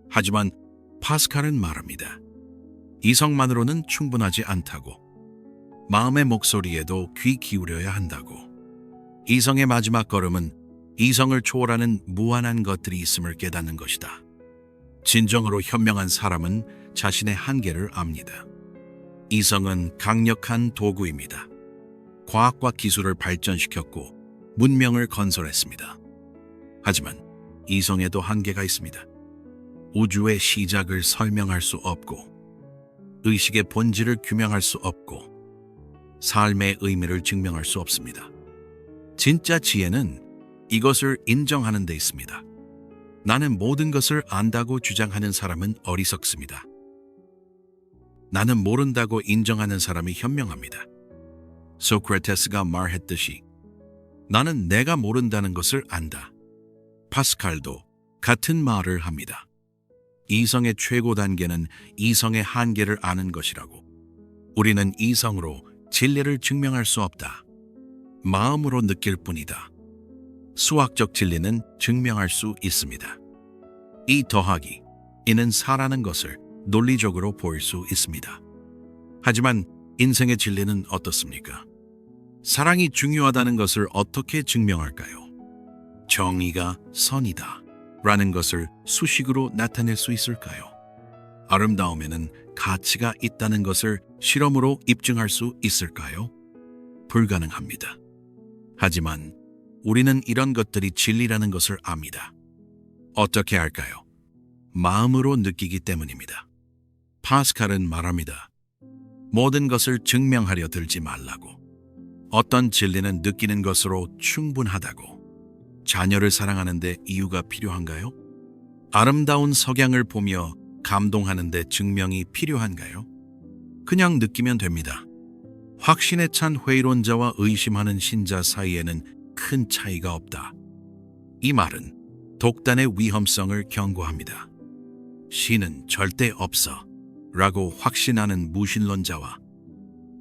하지만 파스칼은 말합니다. 이성만으로는 충분하지 않다고. 마음의 목소리에도 귀 기울여야 한다고. 이성의 마지막 걸음은 이성을 초월하는 무한한 것들이 있음을 깨닫는 것이다. 진정으로 현명한 사람은 자신의 한계를 압니다. 이성은 강력한 도구입니다. 과학과 기술을 발전시켰고 문명을 건설했습니다. 하지만 이성에도 한계가 있습니다. 우주의 시작을 설명할 수 없고 의식의 본질을 규명할 수 없고 삶의 의미를 증명할 수 없습니다. 진짜 지혜는 이것을 인정하는 데 있습니다. 나는 모든 것을 안다고 주장하는 사람은 어리석습니다. 나는 모른다고 인정하는 사람이 현명합니다. 소크라테스가 말했듯이 나는 내가 모른다는 것을 안다. 파스칼도 같은 말을 합니다. 이성의 최고 단계는 이성의 한계를 아는 것이라고. 우리는 이성으로 진리를 증명할 수 없다. 마음으로 느낄 뿐이다. 수학적 진리는 증명할 수 있습니다. 이 더하기, 이는 4라는 것을 논리적으로 볼 수 있습니다. 하지만 인생의 진리는 어떻습니까? 사랑이 중요하다는 것을 어떻게 증명할까요? 정의가 선이다 라는 것을 수식으로 나타낼 수 있을까요? 아름다움에는 가치가 있다는 것을 실험으로 입증할 수 있을까요? 불가능합니다. 하지만 우리는 이런 것들이 진리라는 것을 압니다. 어떻게 알까요? 마음으로 느끼기 때문입니다. 파스칼은 말합니다. 모든 것을 증명하려 들지 말라고. 어떤 진리는 느끼는 것으로 충분하다고. 자녀를 사랑하는데 이유가 필요한가요? 아름다운 석양을 보며 감동하는데 증명이 필요한가요? 그냥 느끼면 됩니다. 확신에 찬 회의론자와 의심하는 신자 사이에는 큰 차이가 없다. 이 말은 독단의 위험성을 경고합니다. 신은 절대 없어 라고 확신하는 무신론자와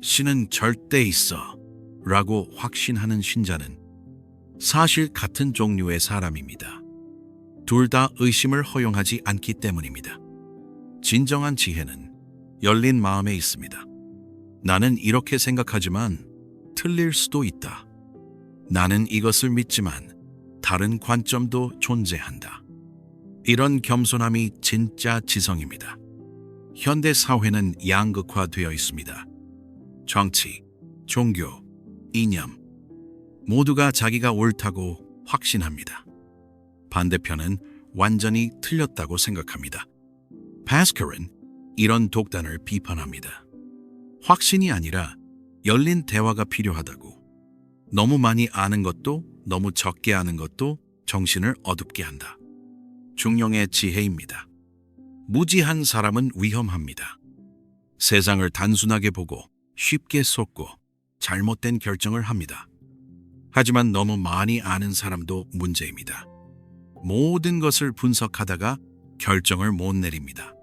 신은 절대 있어 라고 확신하는 신자는 사실 같은 종류의 사람입니다. 둘 다 의심을 허용하지 않기 때문입니다. 진정한 지혜는 열린 마음에 있습니다. 나는 이렇게 생각하지만 틀릴 수도 있다. 나는 이것을 믿지만 다른 관점도 존재한다. 이런 겸손함이 진짜 지성입니다. 현대 사회는 양극화되어 있습니다. 정치, 종교, 이념 모두가 자기가 옳다고 확신합니다. 반대편은 완전히 틀렸다고 생각합니다. 파스칼은 이런 독단을 비판합니다. 확신이 아니라 열린 대화가 필요하다고. 너무 많이 아는 것도 너무 적게 아는 것도 정신을 어둡게 한다. 중용의 지혜입니다. 무지한 사람은 위험합니다. 세상을 단순하게 보고 쉽게 속고 잘못된 결정을 합니다. 하지만 너무 많이 아는 사람도 문제입니다. 모든 것을 분석하다가 결정을 못 내립니다.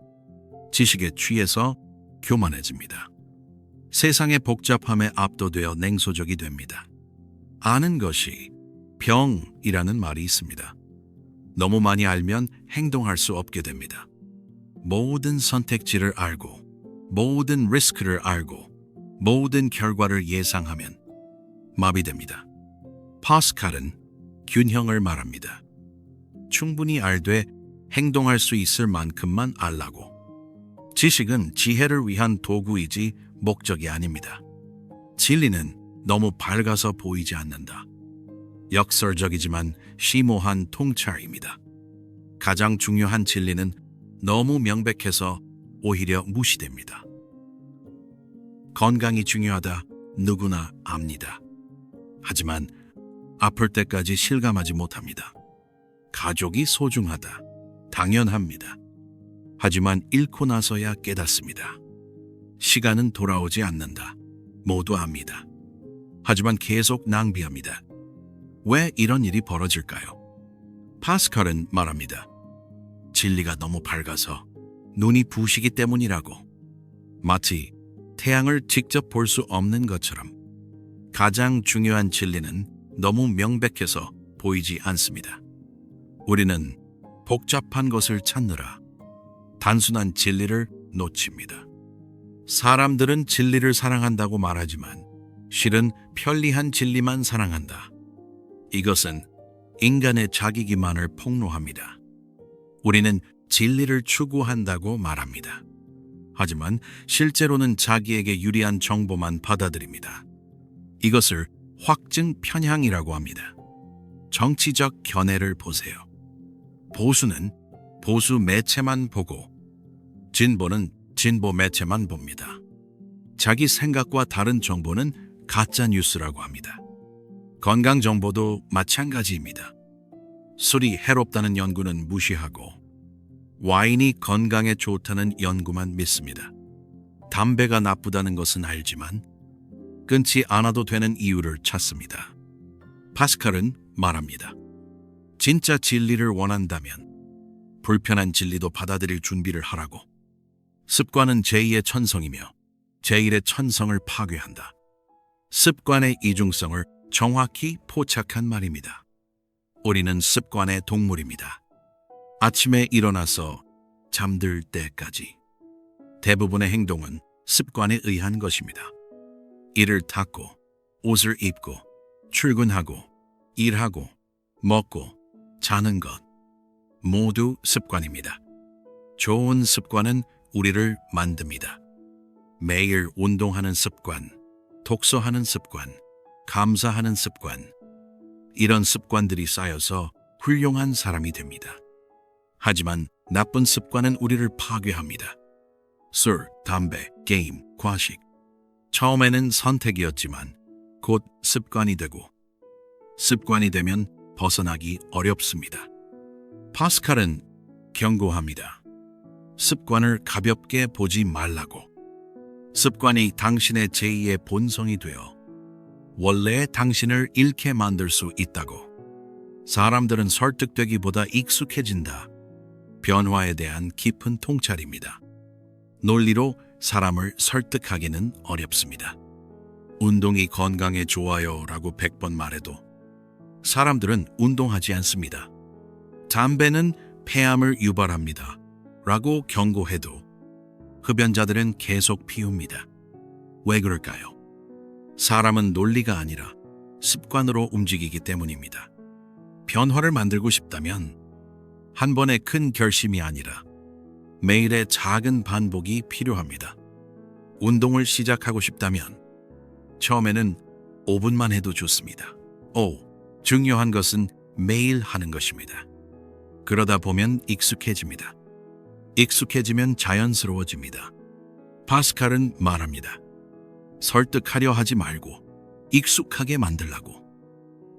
지식에 취해서 교만해집니다. 세상의 복잡함에 압도되어 냉소적이 됩니다. 아는 것이 병이라는 말이 있습니다. 너무 많이 알면 행동할 수 없게 됩니다. 모든 선택지를 알고 모든 리스크를 알고 모든 결과를 예상하면 마비됩니다. 파스칼은 균형을 말합니다. 충분히 알되 행동할 수 있을 만큼만 알라고. 지식은 지혜를 위한 도구이지 목적이 아닙니다. 진리는 너무 밝아서 보이지 않는다. 역설적이지만 심오한 통찰입니다. 가장 중요한 진리는 너무 명백해서 오히려 무시됩니다. 건강이 중요하다 누구나 압니다. 하지만 아플 때까지 실감하지 못합니다. 가족이 소중하다 당연합니다. 하지만 잃고 나서야 깨닫습니다. 시간은 돌아오지 않는다. 모두 압니다. 하지만 계속 낭비합니다. 왜 이런 일이 벌어질까요? 파스칼은 말합니다. 진리가 너무 밝아서 눈이 부시기 때문이라고. 마치 태양을 직접 볼 수 없는 것처럼 가장 중요한 진리는 너무 명백해서 보이지 않습니다. 우리는 복잡한 것을 찾느라 단순한 진리를 놓칩니다. 사람들은 진리를 사랑한다고 말하지만 실은 편리한 진리만 사랑한다. 이것은 인간의 자기기만을 폭로합니다. 우리는 진리를 추구한다고 말합니다. 하지만 실제로는 자기에게 유리한 정보만 받아들입니다. 이것을 확증 편향이라고 합니다. 정치적 견해를 보세요. 보수는 보수 매체만 보고 진보는 진보 매체만 봅니다. 자기 생각과 다른 정보는 가짜 뉴스라고 합니다. 건강 정보도 마찬가지입니다. 술이 해롭다는 연구는 무시하고 와인이 건강에 좋다는 연구만 믿습니다. 담배가 나쁘다는 것은 알지만 끊지 않아도 되는 이유를 찾습니다. 파스칼은 말합니다. 진짜 진리를 원한다면 불편한 진리도 받아들일 준비를 하라고. 습관은 제2의 천성이며 제1의 천성을 파괴한다. 습관의 이중성을 정확히 포착한 말입니다. 우리는 습관의 동물입니다. 아침에 일어나서 잠들 때까지 대부분의 행동은 습관에 의한 것입니다. 이를 닦고, 옷을 입고, 출근하고, 일하고, 먹고, 자는 것 모두 습관입니다. 좋은 습관은 우리를 만듭니다. 매일 운동하는 습관, 독서하는 습관, 감사하는 습관, 이런 습관들이 쌓여서 훌륭한 사람이 됩니다. 하지만 나쁜 습관은 우리를 파괴합니다. 술, 담배, 게임, 과식. 처음에는 선택이었지만 곧 습관이 되고 습관이 되면 벗어나기 어렵습니다. 파스칼은 경고합니다. 습관을 가볍게 보지 말라고. 습관이 당신의 제2의 본성이 되어 원래의 당신을 잃게 만들 수 있다고. 사람들은 설득되기보다 익숙해진다. 변화에 대한 깊은 통찰입니다. 논리로 사람을 설득하기는 어렵습니다. 운동이 건강에 좋아요 라고 100번 말해도 사람들은 운동하지 않습니다. 담배는 폐암을 유발합니다 라고 경고해도 흡연자들은 계속 피웁니다. 왜 그럴까요? 사람은 논리가 아니라 습관으로 움직이기 때문입니다. 변화를 만들고 싶다면 한 번의 큰 결심이 아니라 매일의 작은 반복이 필요합니다. 운동을 시작하고 싶다면 처음에는 5분만 해도 좋습니다. 중요한 것은 매일 하는 것입니다. 그러다 보면 익숙해집니다. 익숙해지면 자연스러워집니다. 파스칼은 말합니다. 설득하려 하지 말고 익숙하게 만들라고.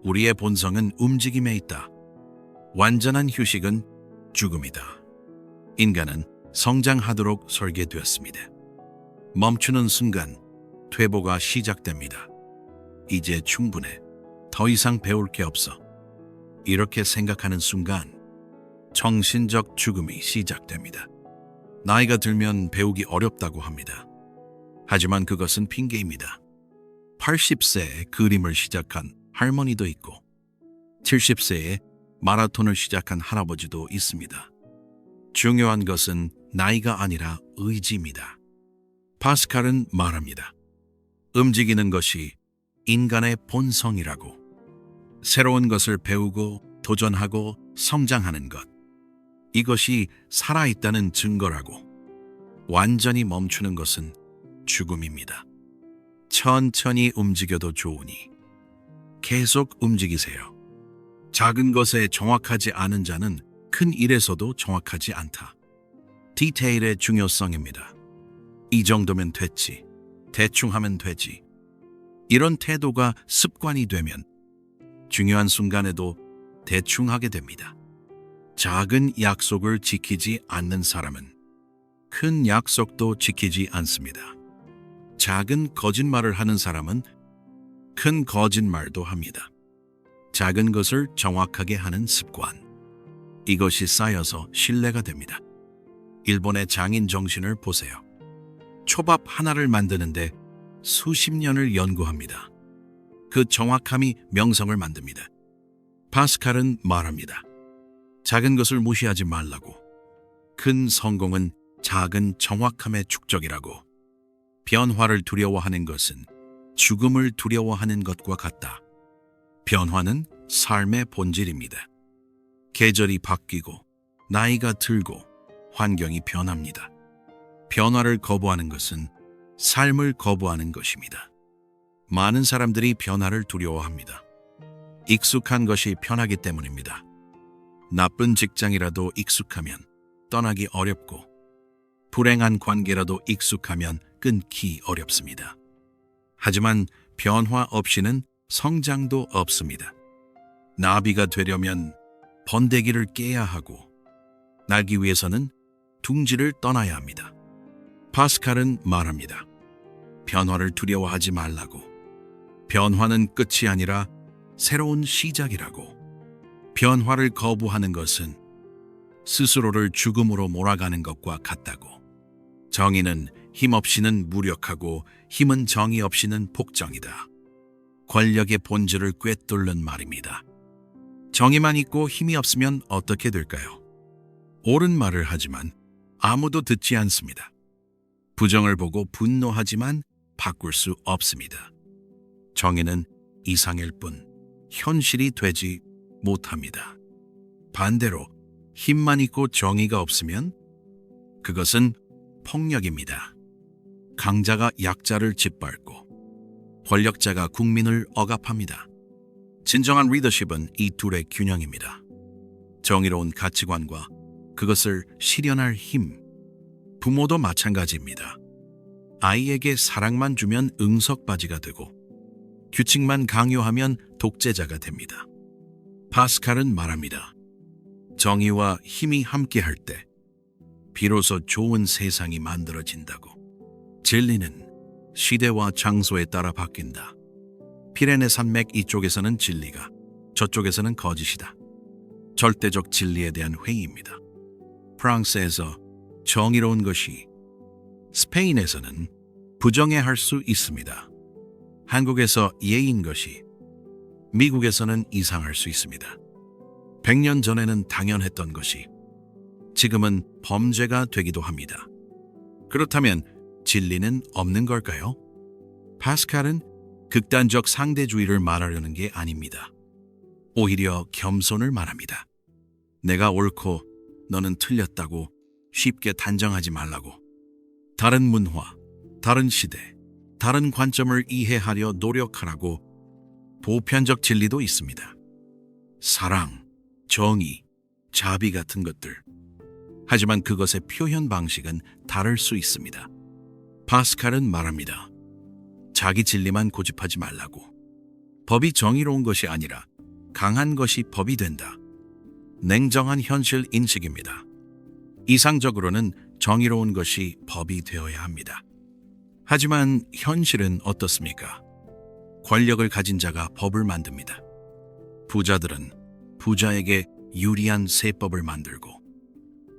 우리의 본성은 움직임에 있다. 완전한 휴식은 죽음이다. 인간은 성장하도록 설계되었습니다. 멈추는 순간 퇴보가 시작됩니다. 이제 충분해. 더 이상 배울 게 없어. 이렇게 생각하는 순간 정신적 죽음이 시작됩니다. 나이가 들면 배우기 어렵다고 합니다. 하지만 그것은 핑계입니다. 80세에 그림을 시작한 할머니도 있고 70세에 마라톤을 시작한 할아버지도 있습니다. 중요한 것은 나이가 아니라 의지입니다. 파스칼은 말합니다. 움직이는 것이 인간의 본성이라고. 새로운 것을 배우고 도전하고 성장하는 것. 이것이 살아있다는 증거라고. 완전히 멈추는 것은 죽음입니다. 천천히 움직여도 좋으니 계속 움직이세요. 작은 것에 정확하지 않은 자는 큰 일에서도 정확하지 않다. 디테일의 중요성입니다. 이 정도면 됐지. 대충 하면 되지. 이런 태도가 습관이 되면 중요한 순간에도 대충 하게 됩니다. 작은 약속을 지키지 않는 사람은 큰 약속도 지키지 않습니다. 작은 거짓말을 하는 사람은 큰 거짓말도 합니다. 작은 것을 정확하게 하는 습관. 이것이 쌓여서 신뢰가 됩니다. 일본의 장인 정신을 보세요. 초밥 하나를 만드는데 수십 년을 연구합니다. 그 정확함이 명성을 만듭니다. 파스칼은 말합니다. 작은 것을 무시하지 말라고. 큰 성공은 작은 정확함의 축적이라고. 변화를 두려워하는 것은 죽음을 두려워하는 것과 같다. 변화는 삶의 본질입니다. 계절이 바뀌고 나이가 들고 환경이 변합니다. 변화를 거부하는 것은 삶을 거부하는 것입니다. 많은 사람들이 변화를 두려워합니다. 익숙한 것이 편하기 때문입니다. 나쁜 직장이라도 익숙하면 떠나기 어렵고 불행한 관계라도 익숙하면 끊기 어렵습니다. 하지만 변화 없이는 성장도 없습니다. 나비가 되려면 번데기를 깨야 하고 날기 위해서는 둥지를 떠나야 합니다. 파스칼은 말합니다. 변화를 두려워하지 말라고. 변화는 끝이 아니라 새로운 시작이라고. 변화를 거부하는 것은 스스로를 죽음으로 몰아가는 것과 같다고. 정의는 힘 없이는 무력하고 힘은 정의 없이는 복정이다. 권력의 본질을 꿰뚫는 말입니다. 정의만 있고 힘이 없으면 어떻게 될까요? 옳은 말을 하지만 아무도 듣지 않습니다. 부정을 보고 분노하지만 바꿀 수 없습니다. 정의는 이상일 뿐 현실이 되지 못합니다. 반대로 힘만 있고 정의가 없으면 그것은 폭력입니다. 강자가 약자를 짓밟고 권력자가 국민을 억압합니다. 진정한 리더십은 이 둘의 균형입니다. 정의로운 가치관과 그것을 실현할 힘. 부모도 마찬가지입니다. 아이에게 사랑만 주면 응석바지가 되고 규칙만 강요하면 독재자가 됩니다. 파스칼은 말합니다. 정의와 힘이 함께할 때 비로소 좋은 세상이 만들어진다고. 진리는 시대와 장소에 따라 바뀐다. 피레네 산맥 이쪽에서는 진리가, 저쪽에서는 거짓이다. 절대적 진리에 대한 회의입니다. 프랑스에서 정의로운 것이, 스페인에서는 부정해할 수 있습니다. 한국에서 예인 것이, 미국에서는 이상할 수 있습니다. 100년 전에는 당연했던 것이 지금은 범죄가 되기도 합니다. 그렇다면 진리는 없는 걸까요? 파스칼은 극단적 상대주의를 말하려는 게 아닙니다. 오히려 겸손을 말합니다. 내가 옳고 너는 틀렸다고 쉽게 단정하지 말라고. 다른 문화, 다른 시대, 다른 관점을 이해하려 노력하라고. 보편적 진리도 있습니다. 사랑, 정의, 자비 같은 것들. 하지만 그것의 표현 방식은 다를 수 있습니다. 파스칼은 말합니다. 자기 진리만 고집하지 말라고. 법이 정의로운 것이 아니라 강한 것이 법이 된다. 냉정한 현실 인식입니다. 이상적으로는 정의로운 것이 법이 되어야 합니다. 하지만 현실은 어떻습니까? 권력을 가진 자가 법을 만듭니다. 부자들은 부자에게 유리한 세법을 만들고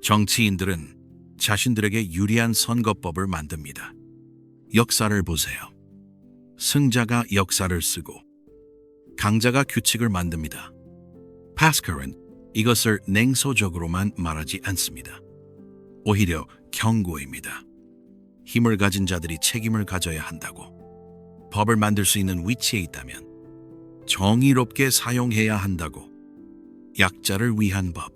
정치인들은 자신들에게 유리한 선거법을 만듭니다. 역사를 보세요. 승자가 역사를 쓰고 강자가 규칙을 만듭니다. 파스칼은 이것을 냉소적으로만 말하지 않습니다. 오히려 경고입니다. 힘을 가진 자들이 책임을 가져야 한다고. 법을 만들 수 있는 위치에 있다면 정의롭게 사용해야 한다고. 약자를 위한 법,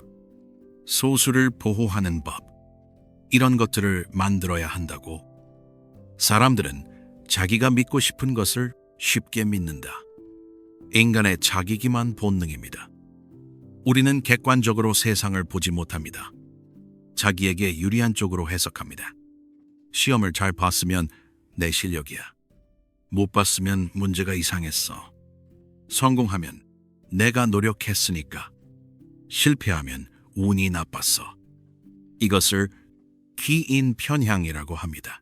소수를 보호하는 법, 이런 것들을 만들어야 한다고. 사람들은 자기가 믿고 싶은 것을 쉽게 믿는다. 인간의 자기기만 본능입니다. 우리는 객관적으로 세상을 보지 못합니다. 자기에게 유리한 쪽으로 해석합니다. 시험을 잘 봤으면 내 실력이야. 못 봤으면 문제가 이상했어. 성공하면 내가 노력했으니까. 실패하면 운이 나빴어. 이것을 기인 편향이라고 합니다.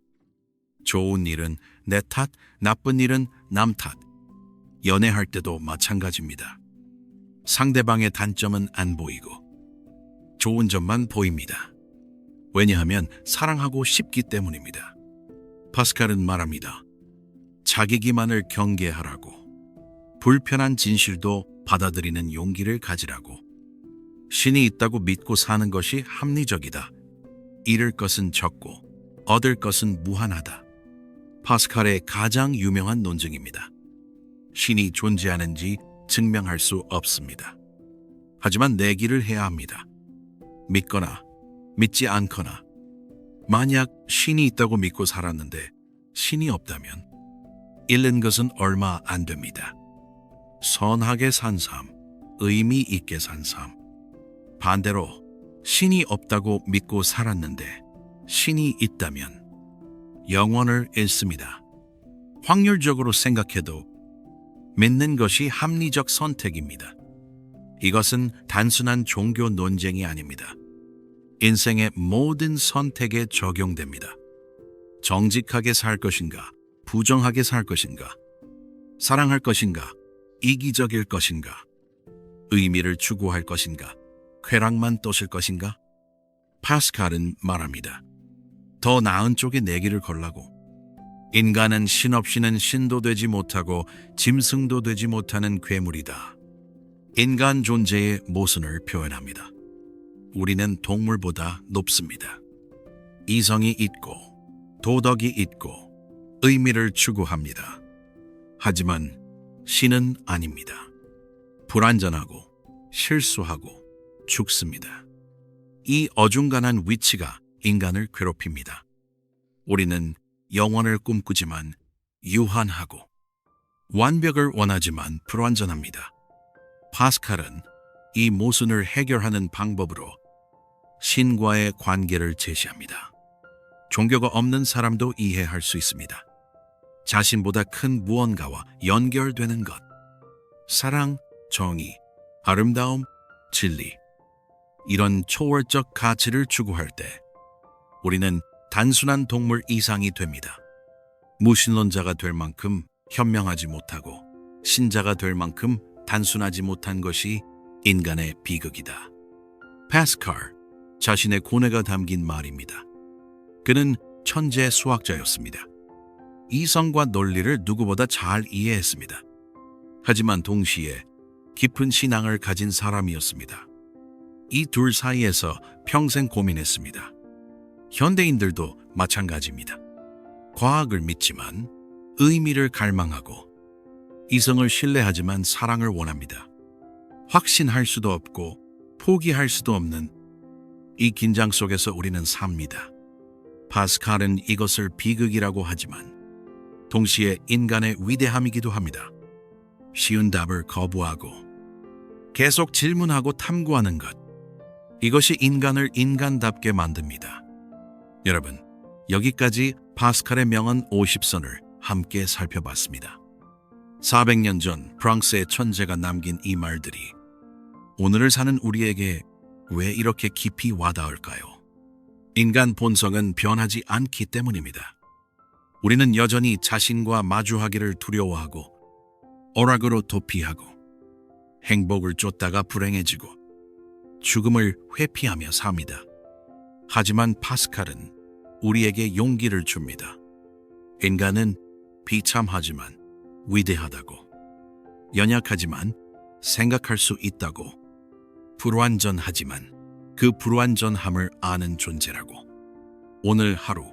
좋은 일은 내 탓, 나쁜 일은 남 탓. 연애할 때도 마찬가지입니다. 상대방의 단점은 안 보이고 좋은 점만 보입니다. 왜냐하면 사랑하고 싶기 때문입니다. 파스칼은 말합니다. 자기 기만을 경계하라고. 불편한 진실도 받아들이는 용기를 가지라고. 신이 있다고 믿고 사는 것이 합리적이다. 잃을 것은 적고 얻을 것은 무한하다. 파스칼의 가장 유명한 논증입니다. 신이 존재하는지 증명할 수 없습니다. 하지만 내기를 해야 합니다. 믿거나 믿지 않거나. 만약 신이 있다고 믿고 살았는데 신이 없다면 잃는 것은 얼마 안 됩니다. 선하게 산 삶, 의미 있게 산 삶. 반대로 신이 없다고 믿고 살았는데 신이 있다면 영혼을 잃습니다. 확률적으로 생각해도 믿는 것이 합리적 선택입니다. 이것은 단순한 종교 논쟁이 아닙니다. 인생의 모든 선택에 적용됩니다. 정직하게 살 것인가? 부정하게 살 것인가? 사랑할 것인가? 이기적일 것인가? 의미를 추구할 것인가? 쾌락만 떠실 것인가? 파스칼은 말합니다. 더 나은 쪽에 내기를 걸라고. 인간은 신 없이는 신도 되지 못하고 짐승도 되지 못하는 괴물이다. 인간 존재의 모순을 표현합니다. 우리는 동물보다 높습니다. 이성이 있고 도덕이 있고 의미를 추구합니다. 하지만 신은 아닙니다. 불완전하고 실수하고 죽습니다. 이 어중간한 위치가 인간을 괴롭힙니다. 우리는 영원을 꿈꾸지만 유한하고 완벽을 원하지만 불완전합니다. 파스칼은 이 모순을 해결하는 방법으로 신과의 관계를 제시합니다. 종교가 없는 사람도 이해할 수 있습니다. 자신보다 큰 무언가와 연결되는 것. 사랑, 정의, 아름다움, 진리. 이런 초월적 가치를 추구할 때 우리는 단순한 동물 이상이 됩니다. 무신론자가 될 만큼 현명하지 못하고 신자가 될 만큼 단순하지 못한 것이 인간의 비극이다. 파스칼, 자신의 고뇌가 담긴 말입니다. 그는 천재 수학자였습니다. 이성과 논리를 누구보다 잘 이해했습니다. 하지만 동시에 깊은 신앙을 가진 사람이었습니다. 이 둘 사이에서 평생 고민했습니다. 현대인들도 마찬가지입니다. 과학을 믿지만 의미를 갈망하고 이성을 신뢰하지만 사랑을 원합니다. 확신할 수도 없고 포기할 수도 없는 이 긴장 속에서 우리는 삽니다. 파스칼은 이것을 비극이라고 하지만 동시에 인간의 위대함이기도 합니다. 쉬운 답을 거부하고 계속 질문하고 탐구하는 것. 이것이 인간을 인간답게 만듭니다. 여러분, 여기까지 파스칼의 명언 50선을 함께 살펴봤습니다. 400년 전 프랑스의 천재가 남긴 이 말들이 오늘을 사는 우리에게 왜 이렇게 깊이 와닿을까요? 인간 본성은 변하지 않기 때문입니다. 우리는 여전히 자신과 마주하기를 두려워하고 오락으로 도피하고 행복을 쫓다가 불행해지고 죽음을 회피하며 삽니다. 하지만 파스칼은 우리에게 용기를 줍니다. 인간은 비참하지만 위대하다고, 연약하지만 생각할 수 있다고, 불완전하지만 그 불완전함을 아는 존재라고. 오늘 하루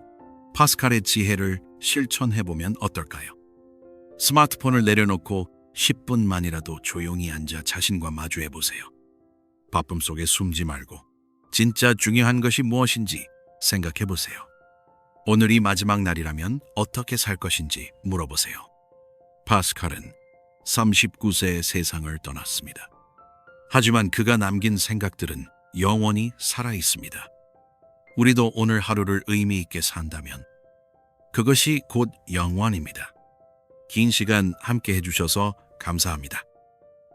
파스칼의 지혜를 실천해보면 어떨까요? 스마트폰을 내려놓고 10분만이라도 조용히 앉아 자신과 마주해보세요. 바쁨 속에 숨지 말고 진짜 중요한 것이 무엇인지 생각해보세요. 오늘이 마지막 날이라면 어떻게 살 것인지 물어보세요. 파스칼은 39세에 세상을 떠났습니다. 하지만 그가 남긴 생각들은 영원히 살아있습니다. 우리도 오늘 하루를 의미 있게 산다면 그것이 곧 영원입니다. 긴 시간 함께 해주셔서 감사합니다.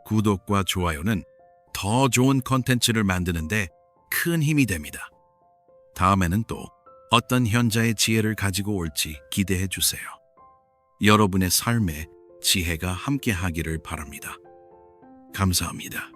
구독과 좋아요는 더 좋은 콘텐츠를 만드는데 큰 힘이 됩니다. 다음에는 또 어떤 현자의 지혜를 가지고 올지 기대해 주세요. 여러분의 삶에 지혜가 함께 하기를 바랍니다. 감사합니다.